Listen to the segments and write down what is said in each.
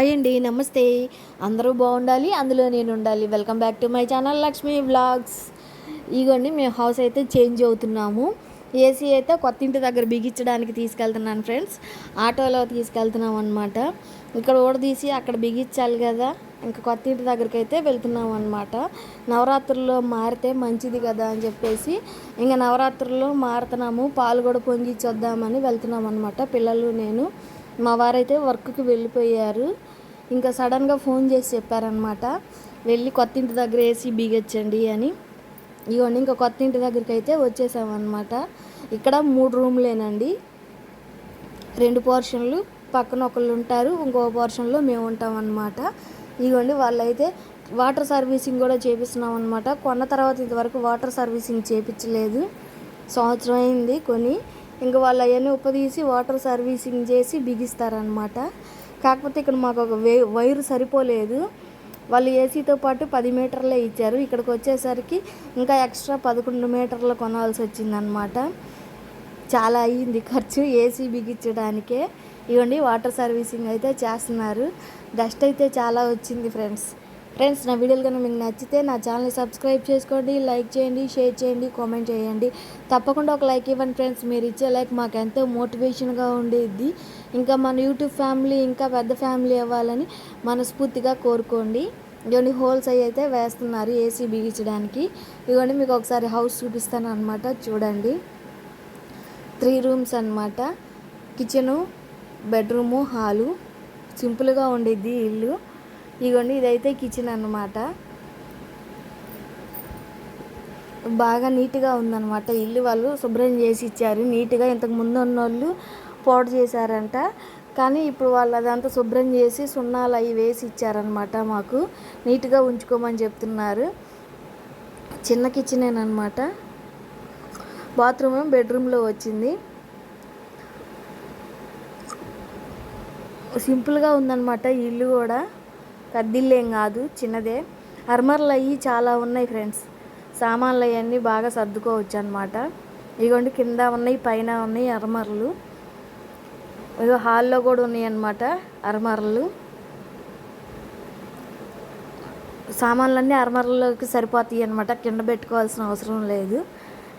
Hi అండి, నమస్తే. అందరూ బాగుండాలి, అందులో నేను ఉండాలి. Welcome back to my channel Lakshmi vlogs. ఇగోండి, మేము హౌస్ అయితే చేంజ్ అవుతున్నాము. ఏసీ అయితే కొత్త ఇంటి దగ్గర బిగించడానికి తీసుకెళ్తున్నాను ఫ్రెండ్స్. ఆటోలో తీసుకెళ్తున్నాం అనమాట. ఇక్కడ తీసి అక్కడ బిగించాలి కదా, ఇంకా కొత్త ఇంటి దగ్గరికి అయితే వెళ్తున్నాం అనమాట. నవరాత్రుల్లో మారితే మంచిది కదా అని చెప్పేసి ఇంకా నవరాత్రుల్లో మారుతున్నాము. పాలు కూడా పొంగిచ్చి వద్దామని వెళ్తున్నాం అనమాట, పిల్లలు నేను. మా వారైతే వర్క్కి వెళ్ళిపోయారు. ఇంకా సడన్గా ఫోన్ చేసి చెప్పారనమాట, వెళ్ళి కొత్త ఇంటి దగ్గర ఏసీ బిగించండి అని. ఇవన్నీ ఇంకా కొత్త ఇంటి దగ్గరికి అయితే వచ్చేసామన్నమాట. ఇక్కడ 3 రూమ్లేనండి, 2 పోర్షన్లు. పక్కన ఒకళ్ళు ఉంటారు, ఇంకో పోర్షన్లో మేము ఉంటాం అన్నమాట. ఇవ్వండి, వాళ్ళైతే వాటర్ సర్వీసింగ్ కూడా చేపిస్తున్నాం అనమాట. కొన్న తర్వాత ఇంతవరకు వాటర్ సర్వీసింగ్ చేయించలేదు, సంవత్సరం అయింది కొని. ఇంకా వాళ్ళు అవన్నీ ఉప్పదీసి వాటర్ సర్వీసింగ్ చేసి బిగిస్తారనమాట. కాకపోతే ఇక్కడ మాకు ఒక వైరు సరిపోలేదు. వాళ్ళు ఏసీతో పాటు 10 మీటర్లే ఇచ్చారు. ఇక్కడికి వచ్చేసరికి ఇంకా ఎక్స్ట్రా 11 మీటర్లు కొనాల్సి వచ్చిందనమాట. చాలా అయ్యింది ఖర్చు ఏసీ బిగించడానికే. ఇవ్వండి, వాటర్ సర్వీసింగ్ అయితే చేస్తున్నారు. డస్ట్ అయితే చాలా వచ్చింది ఫ్రెండ్స్. నా వీడియోలు కనుక మీకు నచ్చితే నా ఛానల్ని సబ్స్క్రైబ్ చేసుకోండి, లైక్ చేయండి, షేర్ చేయండి, కామెంట్ చేయండి. తప్పకుండా ఒక లైక్ ఇవ్వండి ఫ్రెండ్స్. మీరు ఇచ్చే లైక్ మాకు ఎంతో మోటివేషన్గా ఉండేది. ఇంకా మన యూట్యూబ్ ఫ్యామిలీ ఇంకా పెద్ద ఫ్యామిలీ అవ్వాలని మనస్ఫూర్తిగా కోరుకోండి. ఇవన్నీ హోల్స్ అయితే వేస్తున్నారు ఏసీ బిగించడానికి. ఇవన్నీ మీకు ఒకసారి హౌస్ చూపిస్తాను అనమాట, చూడండి. 3 రూమ్స్ అనమాట, కిచెను, బెడ్రూము, హాలు. సింపుల్గా ఉండేది ఇల్లు. ఇగోండి, ఇదైతే కిచెన్ అన్నమాట. బాగా నీట్గా ఉందన్నమాట ఇల్లు. వాళ్ళు శుభ్రం చేసి ఇచ్చారు నీట్గా. ఇంతకు ముందు ఉన్న వాళ్ళు పాడు చేశారంట, కానీ ఇప్పుడు వాళ్ళు అదంతా శుభ్రం చేసి సున్నాలు అవి వేసి ఇచ్చారనమాట. మాకు నీట్గా ఉంచుకోమని చెప్తున్నారు. చిన్న కిచెనేనమాట. బాత్రూమ్ బెడ్రూమ్లో వచ్చింది. సింపుల్గా ఉందన్నమాట ఇల్లు కూడా, పెద్దిల్లేం కాదు, చిన్నదే. అర్మర్లు అవి చాలా ఉన్నాయి ఫ్రెండ్స్. సామాన్లు అవన్నీ బాగా సర్దుకోవచ్చు అనమాట. ఇదిగోండి, కింద ఉన్నాయి, పైన ఉన్నాయి అర్మర్లు. ఇదిగో హాల్లో కూడా ఉన్నాయి అన్నమాట అర్మర్లు. సామాన్లన్నీ అర్మర్లోకి సరిపోతాయి అనమాట, కింద పెట్టుకోవాల్సిన అవసరం లేదు.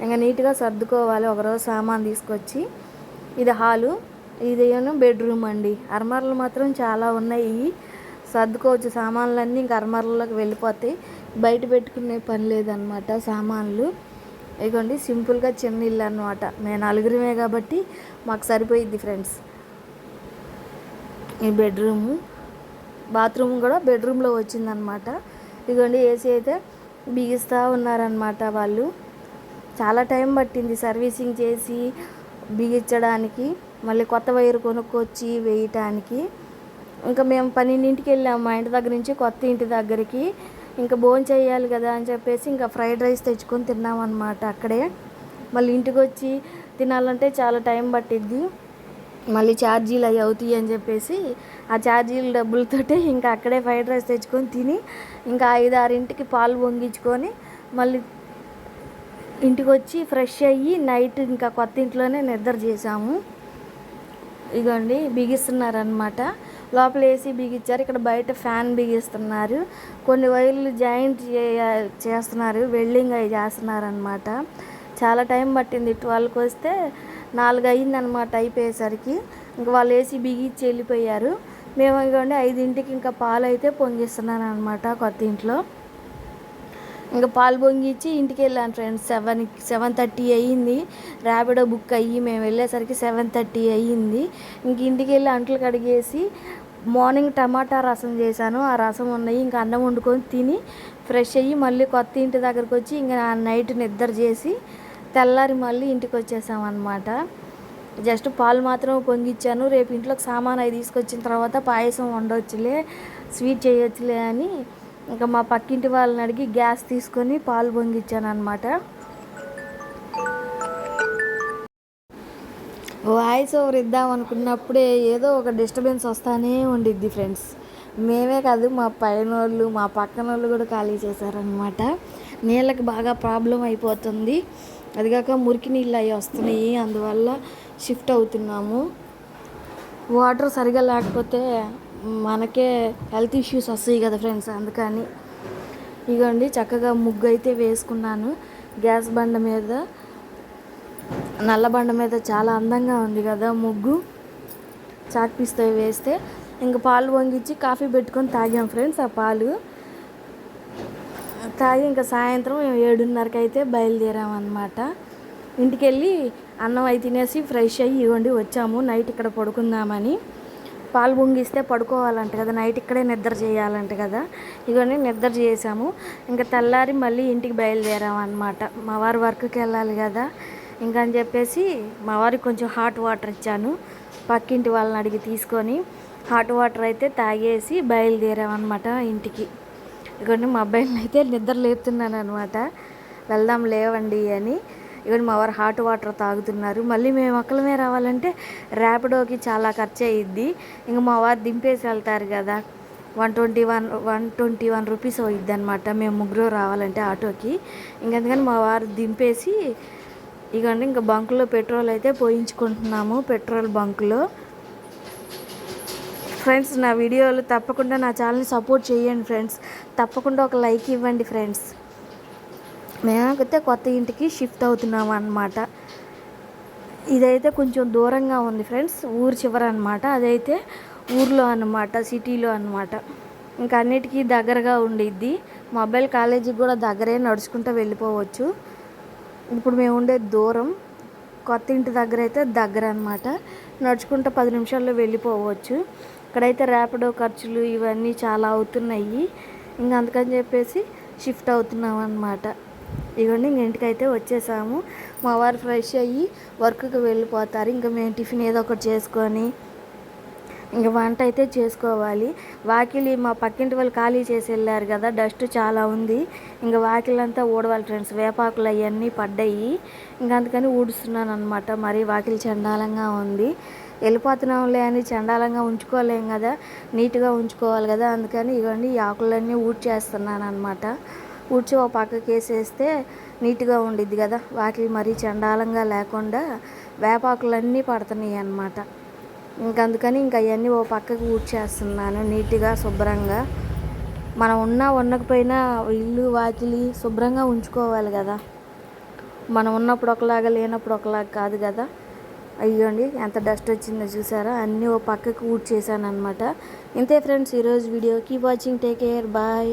ఇంకా నీట్గా సర్దుకోవాలి ఒకరోజు సామాన్ తీసుకొచ్చి. ఇది హాలు, ఇదేమో బెడ్రూమ్ అండి. అర్మర్లు మాత్రం చాలా ఉన్నాయి, సర్దుకోవచ్చు సామాన్లన్నీ. ఇంకా అర్మర్లలోకి వెళ్ళిపోతాయి, బయట పెట్టుకునే పని లేదనమాట సామాన్లు. ఇదిగోండి, సింపుల్గా చిన్న ఇల్లు అనమాట. మేము 4గురమే కాబట్టి మాకు సరిపోయిద్ది ఫ్రెండ్స్. ఈ బెడ్రూము, బాత్రూమ్ కూడా బెడ్రూమ్లో వచ్చిందనమాట. ఇదిగోండి, ఏసీ అయితే బిగిస్తూ ఉన్నారనమాట వాళ్ళు. చాలా టైం పట్టింది సర్వీసింగ్ చేసి బిగించడానికి, మళ్ళీ కొత్త వైరు కొనుక్కొచ్చి వేయటానికి. ఇంకా మేము 12ంటికి వెళ్ళాము మా ఇంటి దగ్గర నుంచి కొత్త ఇంటి దగ్గరికి. ఇంకా భోజనం చేయాలి కదా అని చెప్పేసి ఇంకా ఫ్రైడ్ రైస్ తెచ్చుకొని తిన్నామన్నమాట అక్కడే. మళ్ళీ ఇంటికి వచ్చి తినాలంటే చాలా టైం పట్టిద్ది, మళ్ళీ ఛార్జీలు అవి అవుతాయి అని చెప్పేసి ఆ ఛార్జీల డబ్బులతోటే ఇంకా అక్కడే ఫ్రైడ్ రైస్ తెచ్చుకొని తిని ఇంకా 5-6ంటికి పాలు పొంగించుకొని మళ్ళీ ఇంటికి వచ్చి ఫ్రెష్ అయ్యి నైట్ ఇంకా కొత్త ఇంట్లోనే నిద్ర చేసాము. ఇగోండి, బిగిస్తున్నారనమాట. లోపల ఏసీ బిగించారు, ఇక్కడ బయట ఫ్యాన్ బిగిస్తున్నారు. కొన్ని వైర్లు జాయింట్ చేస్తున్నారు, వెల్డింగ్ అవి చేస్తున్నారనమాట. చాలా టైం పట్టింది. 12కి వస్తే 4 అయిందనమాట అయిపోయేసరికి. ఇంకా వాళ్ళు ఏసీ బిగించి వెళ్ళిపోయారు. మేము ఇవ్వండి 5ంటికి ఇంకా పాలు అయితే పొంగిస్తున్నాను అనమాట కొత్త ఇంట్లో. ఇంకా పాలు పొంగిచ్చి ఇంటికి వెళ్ళాను ఫ్రెండ్స్. 7:30 అయ్యింది. ర్యాపిడో బుక్ అయ్యి మేము వెళ్ళేసరికి 7:30 అయ్యింది. ఇంక ఇంటికి వెళ్ళి అంట్లు కడిగేసి మార్నింగ్ టమాటా రసం చేశాను, ఆ రసం ఉన్నాయి. ఇంకా అన్నం వండుకొని తిని ఫ్రెష్ అయ్యి మళ్ళీ కొత్త ఇంటి దగ్గరకు వచ్చి ఇంకా నైట్ నిద్ర చేసి తెల్లారి మళ్ళీ ఇంటికి వచ్చేసామన్నమాట. జస్ట్ పాలు మాత్రం పొంగిచ్చాను. రేపు ఇంట్లోకి సామాన్ అవి తీసుకొచ్చిన తర్వాత పాయసం వండవచ్చులే, స్వీట్ చేయొచ్చులే అని ఇంకా మా పక్కింటి వాళ్ళని అడిగి గ్యాస్ తీసుకొని పాలు పొంగిచ్చాను అనమాట. వాయిస్ ఓవర్ ఇద్దాం అనుకున్నప్పుడే ఏదో ఒక డిస్టర్బెన్స్ వస్తూనే ఉండిద్ది ఫ్రెండ్స్. మేమే కాదు, మా పైన వాళ్ళు మా పక్కన వాళ్ళు కూడా ఖాళీ చేశారనమాట. నీళ్ళకి బాగా ప్రాబ్లం అయిపోతుంది. అదిగాక మురికి నీళ్ళు అవి వస్తున్నాయి, అందువల్ల షిఫ్ట్ అవుతున్నాము. వాటర్ సరిగా లేకపోతే మనకే హెల్త్ ఇష్యూస్ వస్తాయి కదా ఫ్రెండ్స్, అందుకని. ఇగోండి చక్కగా ముగ్గు అయితే వేసుకున్నాను గ్యాస్ బండ మీద, నల్ల బండ మీద. చాలా అందంగా ఉంది కదా ముగ్గు, చాక్ పీస్తో వేస్తే. ఇంకా పాలు పొంగిచ్చి కాఫీ పెట్టుకొని తాగాం ఫ్రెండ్స్. ఆ పాలు తాగి ఇంకా సాయంత్రం 7:30కి అయితే బయలుదేరామన్నమాట. ఇంటికి వెళ్ళి అన్నం అయి తినేసి ఫ్రెష్ అయ్యి ఇవ్వండి వచ్చాము. నైట్ ఇక్కడ పడుకుందామని. పాలు పొంగిస్తే పడుకోవాలంట కదా, నైట్ ఇక్కడే నిద్ర చేయాలంట కదా. ఇవన్నీ నిద్ర చేసాము. ఇంకా తెల్లారి మళ్ళీ ఇంటికి బయలుదేరాము అనమాట. మా వారు వర్క్కి వెళ్ళాలి కదా, ఇంకా అని చెప్పేసి మా వారికి కొంచెం హాట్ వాటర్ ఇచ్చాను. పక్కింటి వాళ్ళని అడిగి తీసుకొని హాట్ వాటర్ అయితే తాగేసి బయలుదేరామన్నమాట ఇంటికి. ఇవన్నీ మా అబ్బాయిని అయితే నిద్ర లేపుతున్నాను అనమాట, వెళ్దాం లేవండి అని. ఇవన్నీ మా వారు హాట్ వాటర్ తాగుతున్నారు. మళ్ళీ మేము ఒక్కలమే రావాలంటే ర్యాపిడోకి చాలా ఖర్చు అయ్యిద్ది. ఇంకా మా వారు దింపేసి వెళ్తారు కదా, 121 రూపీస్ అవుద్ది అనమాట మేము ముగ్గురు రావాలంటే ఆటోకి. ఇంకెందుకని మా వారు దింపేసి ఇకండి ఇంకా బంకులో పెట్రోల్ అయితే పోయించుకుంటున్నాము, పెట్రోల్ బంకులో. ఫ్రెండ్స్, నా వీడియోలు తప్పకుండా నా ఛానల్ని సపోర్ట్ చేయండి ఫ్రెండ్స్. తప్పకుండా ఒక లైక్ ఇవ్వండి ఫ్రెండ్స్. మేమైతే కొత్త ఇంటికి షిఫ్ట్ అవుతున్నాము అన్నమాట. ఇదైతే కొంచెం దూరంగా ఉంది ఫ్రెండ్స్, ఊరు చివర అనమాట. అదైతే ఊర్లో అన్నమాట, సిటీలో అన్నమాట. ఇంకా అన్నిటికీ దగ్గరగా ఉండిద్ది. మొబైల్ కాలేజీకి కూడా దగ్గరే, నడుచుకుంటూ వెళ్ళిపోవచ్చు. ఇప్పుడు మేము ఉండేది దూరం, కొత్త ఇంటి దగ్గర అయితే దగ్గర అనమాట. నడుచుకుంటూ 10 నిమిషాల్లో వెళ్ళిపోవచ్చు. ఇక్కడైతే ర్యాపిడో ఖర్చులు ఇవన్నీ చాలా అవుతున్నాయి. ఇంకా అందుకని చెప్పేసి షిఫ్ట్ అవుతున్నాం అన్నమాట. ఇవన్నీ ఇంక ఇంటికైతే వచ్చేసాము. మా వారు ఫ్రెష్ అయ్యి వర్క్కి వెళ్ళిపోతారు. ఇంకా మేము టిఫిన్ ఏదో ఒకటి చేసుకొని ఇంక వంట అయితే చేసుకోవాలి. వాకిలి మా పక్కింటి వాళ్ళు ఖాళీ చేసి వెళ్ళారు కదా, డస్ట్ చాలా ఉంది. ఇంకా వాకిలంతా ఊడవాలి ఫ్రెండ్స్, వేపాకులు అవన్నీ పడ్డాయి. ఇంకా అందుకని ఊడుస్తున్నాను అనమాట. మరి వాకిలి చండాలంగా ఉంది. వెళ్ళిపోతున్నాంలే అని చండాలంగా ఉంచుకోలేం కదా, నీట్గా ఉంచుకోవాలి కదా. అందుకని ఇవన్నీ ఈ ఆకులన్నీ ఊడ్చేస్తున్నాను అనమాట. ఊడ్చి ఒక పక్కకి వేసేస్తే నీట్గా ఉండిద్ది కదా, వాకిలి మరీ చండాలంగా లేకుండా. వేపాకులన్నీ పడుతున్నాయి అన్నమాట. అందుకని ఇంకా అవన్నీ ఓ పక్కకు ఊడ్చేస్తున్నాను నీట్గా, శుభ్రంగా. మనం ఉండకపోయినా ఇల్లు వాకిలి శుభ్రంగా ఉంచుకోవాలి కదా, మనం ఉన్నప్పుడు ఒకలాగా లేనప్పుడు ఒకలాగా కాదు కదా. అయ్యండి ఎంత డస్ట్ వచ్చిందో చూసారా, అన్నీ ఓ పక్కకు ఊడ్చేసాను అనమాట. ఇంతే ఫ్రెండ్స్ ఈరోజు video. Keep watching, take care, bye.